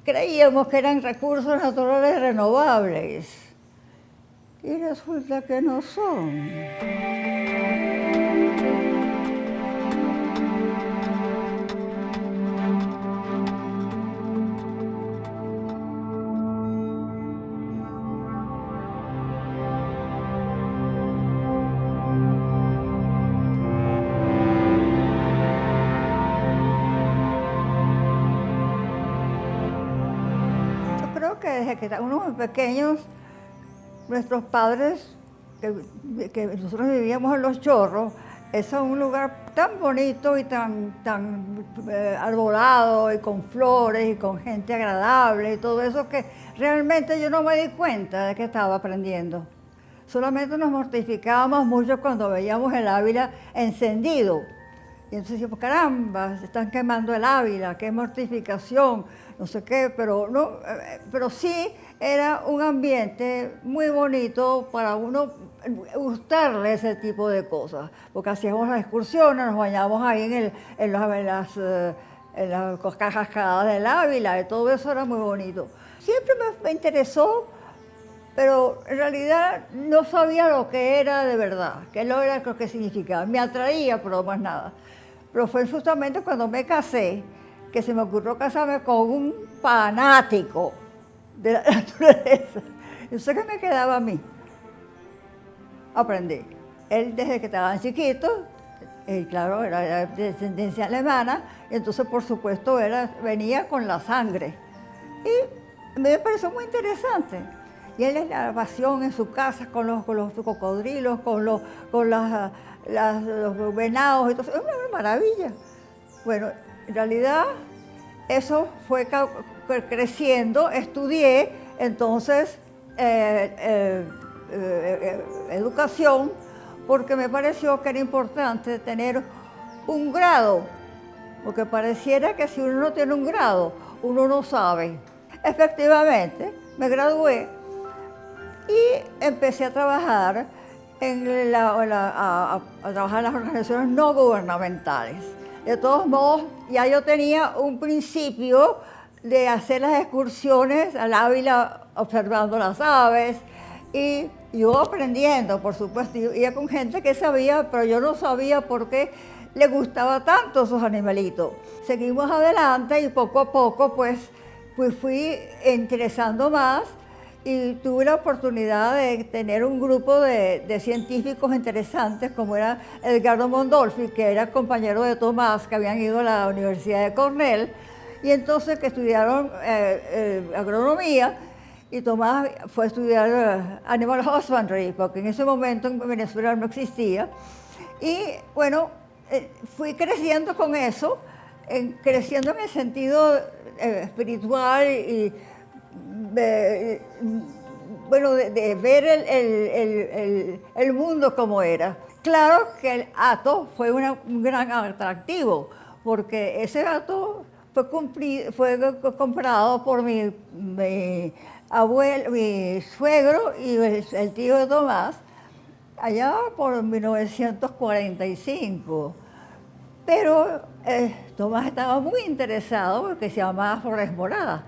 creíamos que eran recursos naturales renovables y resulta que no son. Yo creo que desde que estábamos muy pequeños, nuestros padres, que nosotros vivíamos en Los Chorros, es un lugar tan bonito y tan arbolado y con flores y con gente agradable y todo eso que realmente yo no me di cuenta de que estaba aprendiendo. Solamente nos mortificábamos mucho cuando veíamos el Ávila encendido. Y entonces decíamos, caramba, se están quemando el Ávila, qué mortificación, no sé qué, pero sí era un ambiente muy bonito para uno gustarle ese tipo de cosas, porque hacíamos las excursiones, nos bañábamos ahí en las cascadas del Ávila, y todo eso era muy bonito. Siempre me interesó, pero en realidad no sabía lo que era de verdad, qué era lo que significaba. Me atraía, pero más nada. Pero fue justamente cuando me casé que se me ocurrió casarme con un fanático de la naturaleza. Entonces, ¿qué me quedaba a mí? Aprender. Él, desde que estaban chiquitos, claro, era de descendencia alemana, y entonces, por supuesto, venía con la sangre. Y me pareció muy interesante. Y él es la pasión en su casa con los cocodrilos, con los venados, entonces es una maravilla. Bueno, en realidad eso fue creciendo, estudié entonces educación, porque me pareció que era importante tener un grado, porque pareciera que si uno no tiene un grado, uno no sabe. Efectivamente, me gradué y empecé a trabajar a trabajar en las organizaciones no gubernamentales. De todos modos, ya yo tenía un principio de hacer las excursiones al Ávila observando las aves y yo aprendiendo, por supuesto. Yo iba con gente que sabía, pero yo no sabía por qué le gustaba tanto esos animalitos. Seguimos adelante y poco a poco pues fui interesando más. Y tuve la oportunidad de tener un grupo de científicos interesantes, como era Edgardo Mondolfi, que era compañero de Tomás, que habían ido a la Universidad de Cornell, y entonces que estudiaron agronomía, y Tomás fue a estudiar Animal Husbandry, porque en ese momento en Venezuela no existía. Y bueno, fui creciendo con eso, creciendo en el sentido espiritual y de ver el mundo como era. Claro que el hato fue un gran atractivo, porque ese hato fue comprado por mi abuelo, mi suegro y el tío de Tomás, allá por 1945. Pero Tomás estaba muy interesado porque se llamaba Flores Moradas.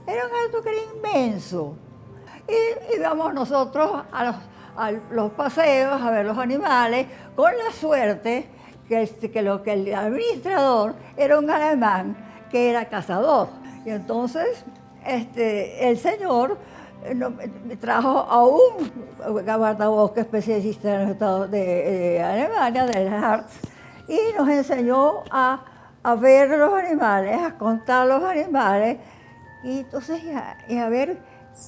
Era un hato que era inmenso. Y íbamos nosotros a los paseos a ver los animales, con la suerte que el administrador era un alemán que era cazador. Y entonces el señor me trajo a un guardabosque especialista en los estados de Alemania, del Harz, y nos enseñó a ver los animales, a contar los animales, y entonces y a ver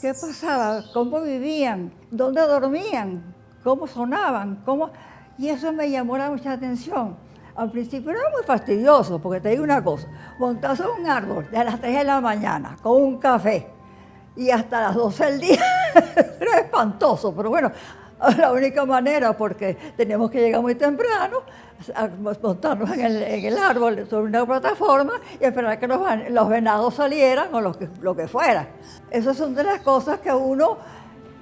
qué pasaba, cómo vivían, dónde dormían, cómo sonaban, y eso me llamó mucha atención. Al principio era muy fastidioso, porque te digo una cosa, montarse en un árbol de las 3 de la mañana con un café y hasta las 12 del día era espantoso, pero bueno, la única manera, porque teníamos que llegar muy temprano, a montarnos en el árbol sobre una plataforma y esperar que los venados salieran o lo que fuera. Esas son de las cosas que a uno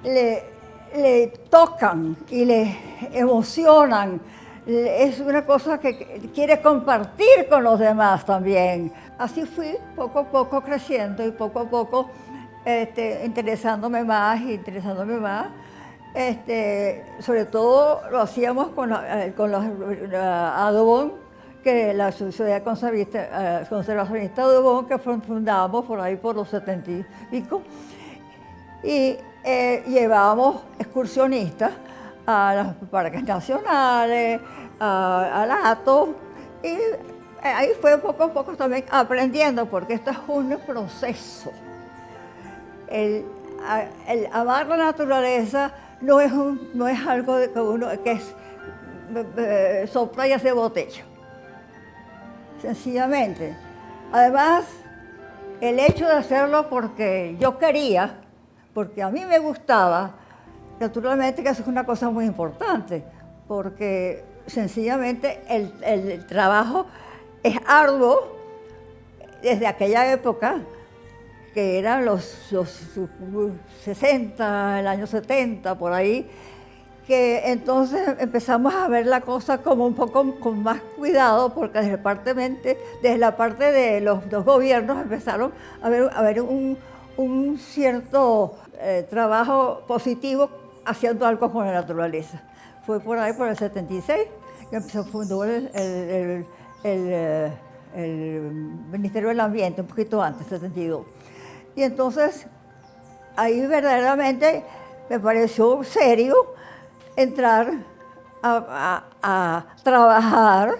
le tocan y le emocionan es una cosa que quiere compartir con los demás también. Así fui poco a poco creciendo y poco a poco interesándome más y interesándome más. Sobre todo lo hacíamos con los Audubon, que la Sociedad Conservacionista Audubon, que fundamos por ahí por los 70 y pico, y llevábamos excursionistas a los parques nacionales, al Hato, y ahí fue poco a poco también aprendiendo, porque esto es un proceso. El amar la naturaleza no es algo que es sopla y hace botella, sencillamente. Además, el hecho de hacerlo porque yo quería, porque a mí me gustaba, naturalmente que eso es una cosa muy importante, porque sencillamente el trabajo es arduo desde aquella época, que eran los 60, el año 70, por ahí, que entonces empezamos a ver la cosa como un poco con más cuidado, porque desde la parte de los dos gobiernos empezaron a ver un cierto trabajo positivo haciendo algo con la naturaleza. Fue por ahí, por el 76, que se fundó el Ministerio del Ambiente, un poquito antes, 72. Y entonces, ahí verdaderamente me pareció serio entrar a trabajar.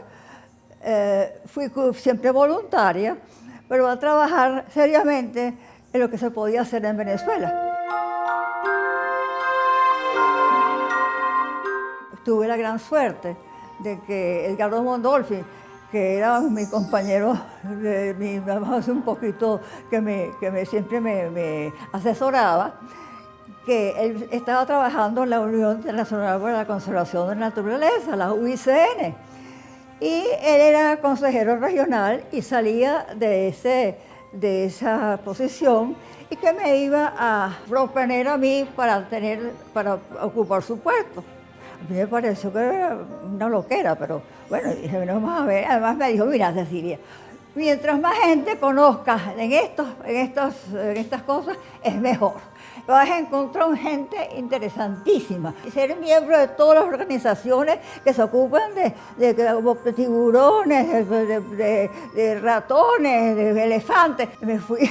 Fui siempre voluntaria, pero a trabajar seriamente en lo que se podía hacer en Venezuela. Tuve la gran suerte de que Edgardo Mondolfi, que era mi compañero, hace un poquito que siempre me asesoraba, que él estaba trabajando en la Unión Internacional para la Conservación de la Naturaleza, la UICN, y él era consejero regional y salía de esa posición y que me iba a proponer a mí para ocupar su puesto. A mí me pareció que era una loquera, pero bueno, dije, bueno, vamos a ver. Además me dijo, mira, Cecilia, mientras más gente conozcas en estas cosas, es mejor. Vas a encontrar gente interesantísima. Y ser miembro de todas las organizaciones que se ocupan de tiburones, de ratones, de elefantes. Me fui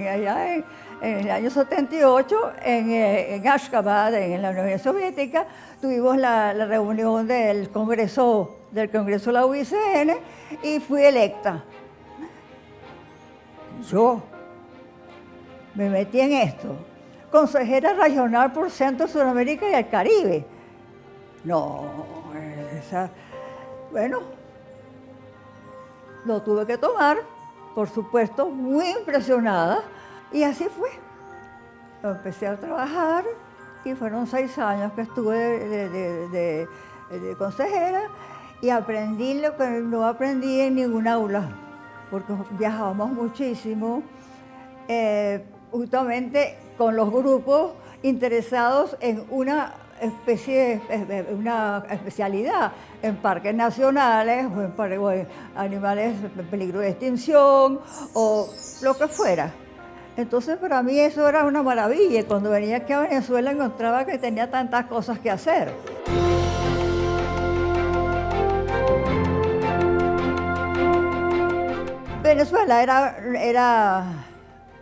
allá en el año 78, en Ashgabat, en la Unión Soviética, tuvimos la reunión del Congreso de la UICN y fui electa. Yo me metí en esto, consejera regional por Centro, Sudamérica y el Caribe. No, bueno, lo tuve que tomar, por supuesto, muy impresionada, y así fue. Empecé a trabajar y fueron 6 años que estuve de consejera y aprendí lo que no aprendí en ningún aula, porque viajábamos muchísimo, justamente con los grupos interesados en una especialidad, en parques nacionales o en animales en peligro de extinción o lo que fuera. Entonces para mí eso era una maravilla. Cuando venía aquí a Venezuela encontraba que tenía tantas cosas que hacer. Venezuela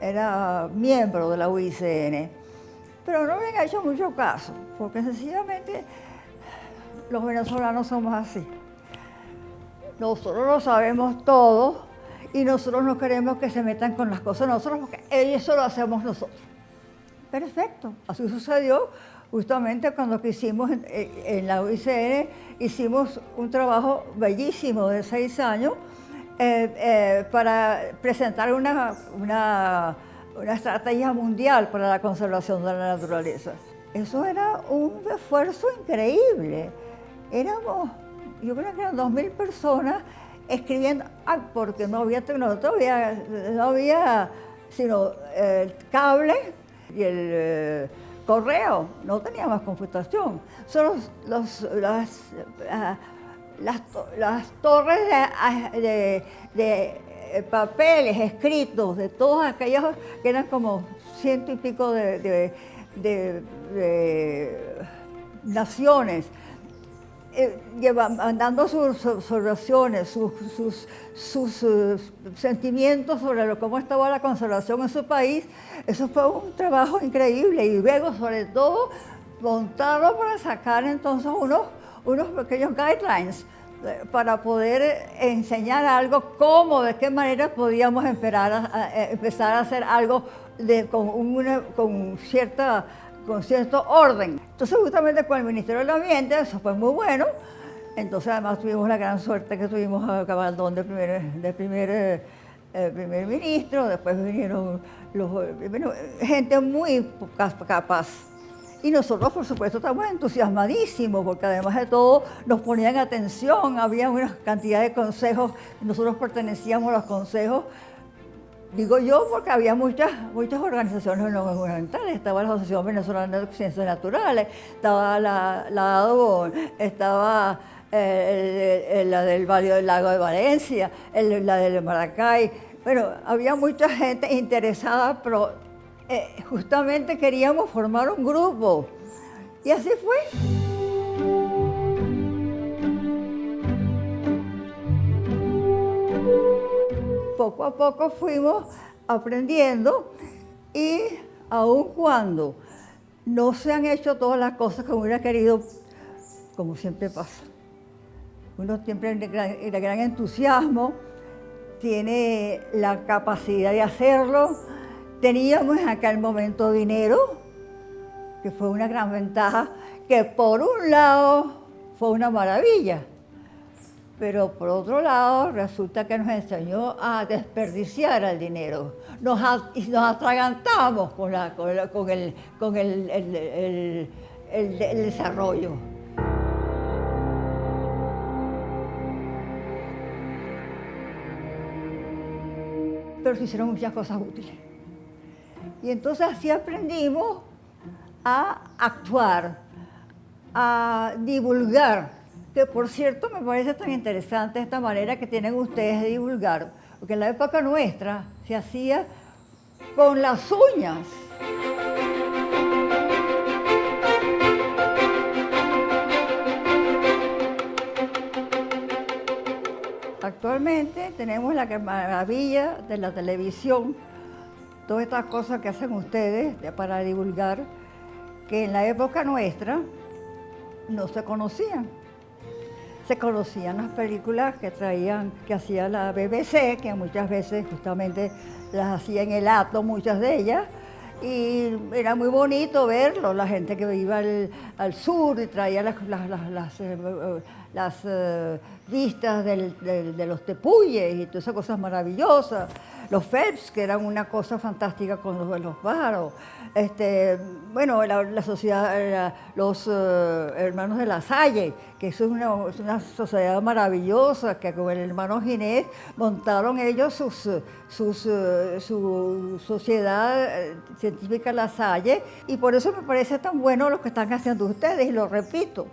era miembro de la UICN, pero no me han hecho mucho caso, porque sencillamente los venezolanos somos así. Nosotros lo sabemos todo y nosotros no queremos que se metan con las cosas nosotros, porque eso lo hacemos nosotros. Perfecto, así sucedió justamente cuando quisimos en la UICN, hicimos un trabajo bellísimo de 6 años para presentar una estrategia mundial para la conservación de la naturaleza. Eso era un esfuerzo increíble. Yo creo que eran 2.000 personas escribiendo, porque no había tecnología, no había sino el cable y el correo, no teníamos computación. Solo las torres de papeles escritos de todos aquellos que eran como 100 y pico de naciones, mandando sus observaciones, sus sentimientos sobre cómo estaba la conservación en su país. Eso fue un trabajo increíble y luego, sobre todo, montarlo para sacar entonces unos pequeños guidelines para poder enseñar algo, de qué manera podíamos empezar a hacer algo con cierto orden. Entonces, justamente con el Ministerio del Ambiente, eso fue muy bueno. Entonces, además, tuvimos la gran suerte que tuvimos a Gabaldón de primer ministro, después vinieron gente muy capaz. Y nosotros, por supuesto, estamos entusiasmadísimos, porque además de todo nos ponían atención, había una cantidad de consejos, nosotros pertenecíamos a los consejos. Digo yo porque había muchas organizaciones no gubernamentales, estaba la Asociación Venezolana de Ciencias Naturales, estaba la ADO, estaba la del Valle del Lago de Valencia, la del Maracay. Bueno, había mucha gente interesada, pero justamente queríamos formar un grupo. Y así fue. Poco a poco fuimos aprendiendo y aun cuando no se han hecho todas las cosas que hubiera querido, como siempre pasa, uno siempre en el gran entusiasmo tiene la capacidad de hacerlo. Teníamos en aquel momento dinero, que fue una gran ventaja, que por un lado fue una maravilla, pero por otro lado resulta que nos enseñó a desperdiciar el dinero. Nos atragantamos con el desarrollo. Pero se hicieron muchas cosas útiles. Y entonces así aprendimos a actuar, a divulgar, que por cierto me parece tan interesante esta manera que tienen ustedes de divulgar, porque en la época nuestra se hacía con las uñas. Actualmente tenemos la maravilla de la televisión, todas estas cosas que hacen ustedes para divulgar, que en la época nuestra no se conocían. Se conocían las películas que hacía la BBC, que muchas veces justamente las hacía en el acto, muchas de ellas, y era muy bonito verlo, la gente que iba al sur y traía las vistas de los tepuyes y todas esas cosas maravillosas. Los Phelps, que eran una cosa fantástica con los pájaros. Bueno, la sociedad, los hermanos de La Salle, que eso es una sociedad maravillosa, que con el hermano Ginés montaron ellos su sociedad científica La Salle, y por eso me parece tan bueno lo que están haciendo ustedes, y lo repito,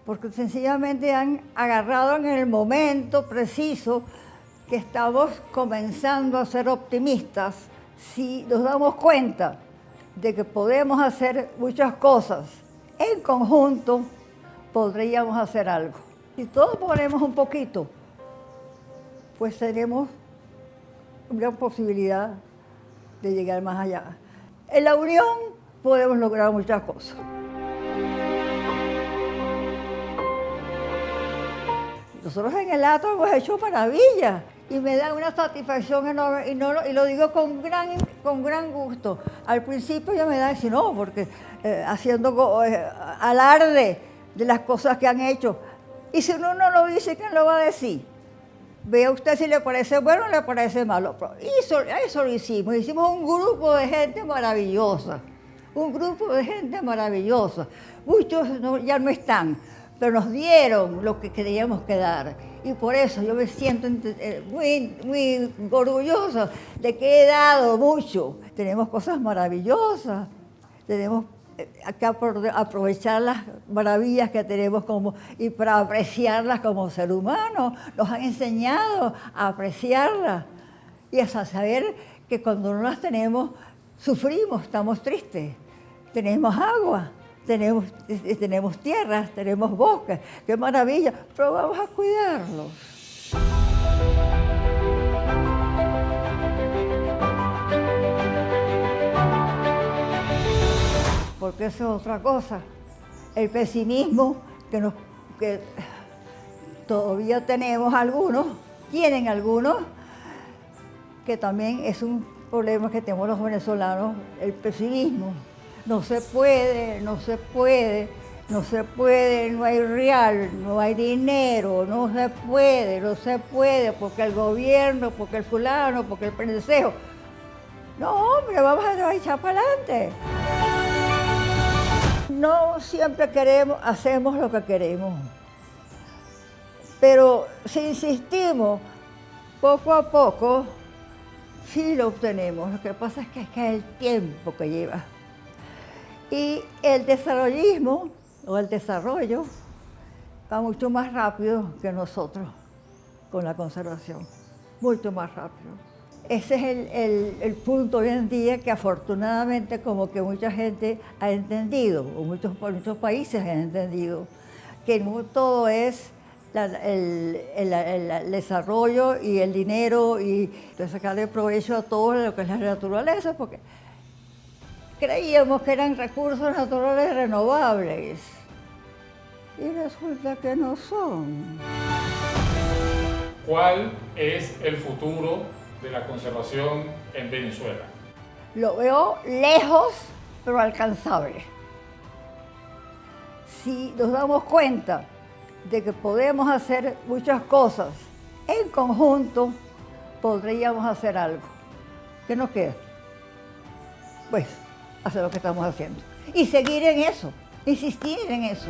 porque sencillamente han agarrado en el momento preciso que estamos comenzando a ser optimistas. Si nos damos cuenta de que podemos hacer muchas cosas en conjunto, podríamos hacer algo. Si todos ponemos un poquito, pues tenemos una posibilidad de llegar más allá. En la unión podemos lograr muchas cosas. Nosotros en el acto hemos hecho maravillas y me da una satisfacción enorme, y lo digo con gran gusto. Al principio ya me da decir no, porque haciendo alarde de las cosas que han hecho. Y si uno no lo dice, ¿quién lo va a decir? Vea usted si le parece bueno o le parece malo. Eso lo hicimos. Hicimos un grupo de gente maravillosa. Un grupo de gente maravillosa. Muchos ya no están, pero nos dieron lo que queríamos que dar. Y por eso yo me siento muy orgullosa de que he dado mucho. Tenemos cosas maravillosas, tenemos hay que aprovechar las maravillas que tenemos y para apreciarlas como ser humano. Nos han enseñado a apreciarlas y a saber que cuando no las tenemos, sufrimos, estamos tristes. Tenemos agua, tenemos tierras, tenemos bosques, qué maravilla, pero vamos a cuidarlos. Porque eso es otra cosa. El pesimismo que todavía tenemos algunos, tienen algunos, que también es un problema que tenemos los venezolanos, el pesimismo. No se puede, no se puede, no se puede, no hay real, no hay dinero, no se puede, porque el gobierno, porque el fulano, porque el pendejo. No, hombre, vamos a echar para adelante. No siempre hacemos lo que queremos, pero si insistimos, poco a poco, sí lo obtenemos. Lo que pasa es que es el tiempo que lleva. Y el desarrollismo, o el desarrollo, va mucho más rápido que nosotros con la conservación, mucho más rápido. Ese es el punto hoy en día que afortunadamente como que mucha gente ha entendido, o muchos países han entendido, que no todo es el desarrollo y el dinero y sacarle provecho a todo lo que es la naturaleza, porque creíamos que eran recursos naturales renovables y resulta que no son. ¿Cuál es el futuro de la conservación en Venezuela? Lo veo lejos, pero alcanzable. Si nos damos cuenta de que podemos hacer muchas cosas en conjunto, podríamos hacer algo. ¿Qué nos queda? Pues hacer lo que estamos haciendo. Y seguir en eso, insistir en eso.